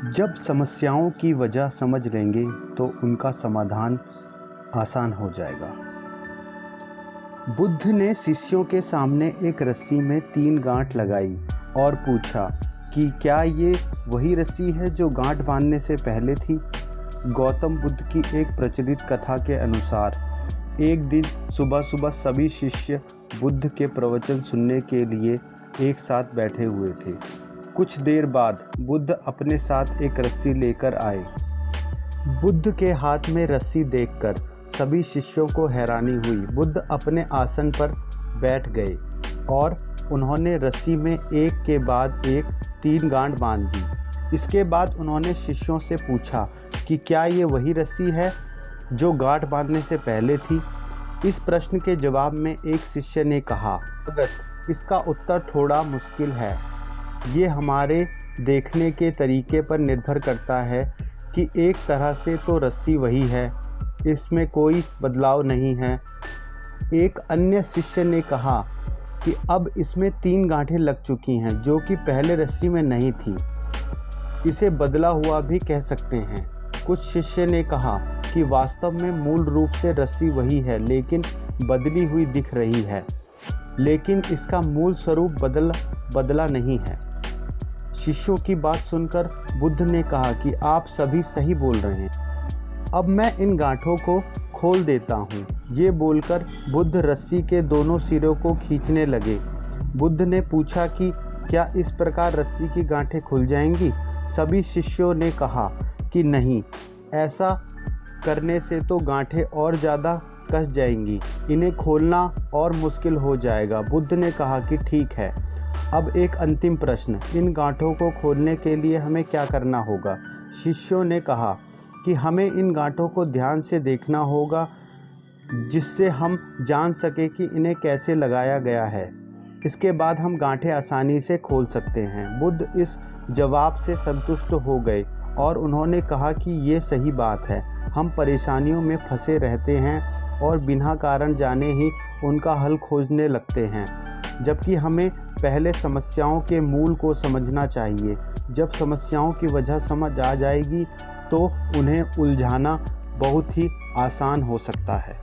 जब समस्याओं की वजह समझ लेंगे तो उनका समाधान आसान हो जाएगा। बुद्ध ने शिष्यों के सामने एक रस्सी में 3 गांठ लगाई और पूछा कि क्या ये वही रस्सी है जो गांठ बांधने से पहले थी। गौतम बुद्ध की एक प्रचलित कथा के अनुसार एक दिन सुबह सुबह सभी शिष्य बुद्ध के प्रवचन सुनने के लिए एक साथ बैठे हुए थे। कुछ देर बाद बुद्ध अपने साथ एक रस्सी लेकर आए। बुद्ध के हाथ में रस्सी देखकर सभी शिष्यों को हैरानी हुई। बुद्ध अपने आसन पर बैठ गए और उन्होंने रस्सी में एक के बाद एक 3 गांठ बांध दी। इसके बाद उन्होंने शिष्यों से पूछा कि क्या ये वही रस्सी है जो गांठ बांधने से पहले थी। इस प्रश्न के जवाब में एक शिष्य ने कहा, इसका उत्तर थोड़ा मुश्किल है। ये हमारे देखने के तरीके पर निर्भर करता है कि एक तरह से तो रस्सी वही है, इसमें कोई बदलाव नहीं है। एक अन्य शिष्य ने कहा कि अब इसमें 3 गांठें लग चुकी हैं जो कि पहले रस्सी में नहीं थी, इसे बदला हुआ भी कह सकते हैं। कुछ शिष्य ने कहा कि वास्तव में मूल रूप से रस्सी वही है लेकिन बदली हुई दिख रही है, लेकिन इसका मूल स्वरूप बदला नहीं है। शिष्यों की बात सुनकर बुद्ध ने कहा कि आप सभी सही बोल रहे हैं, अब मैं इन गांठों को खोल देता हूँ। ये बोलकर बुद्ध रस्सी के दोनों सिरों को खींचने लगे। बुद्ध ने पूछा कि क्या इस प्रकार रस्सी की गांठें खुल जाएंगी। सभी शिष्यों ने कहा कि नहीं, ऐसा करने से तो गांठें और ज़्यादा कस जाएंगी, इन्हें खोलना और मुश्किल हो जाएगा। बुद्ध ने कहा कि ठीक है, अब एक अंतिम प्रश्न, इन गांठों को खोलने के लिए हमें क्या करना होगा। शिष्यों ने कहा कि हमें इन गांठों को ध्यान से देखना होगा जिससे हम जान सके कि इन्हें कैसे लगाया गया है। इसके बाद हम गांठें आसानी से खोल सकते हैं। बुद्ध इस जवाब से संतुष्ट हो गए और उन्होंने कहा कि ये सही बात है, हम परेशानियों में फंसे रहते हैं और बिना कारण जाने ही उनका हल खोजने लगते हैं, जबकि हमें पहले समस्याओं के मूल को समझना चाहिए। जब समस्याओं की वजह समझ आ जाएगी तो उन्हें उलझाना बहुत ही आसान हो सकता है।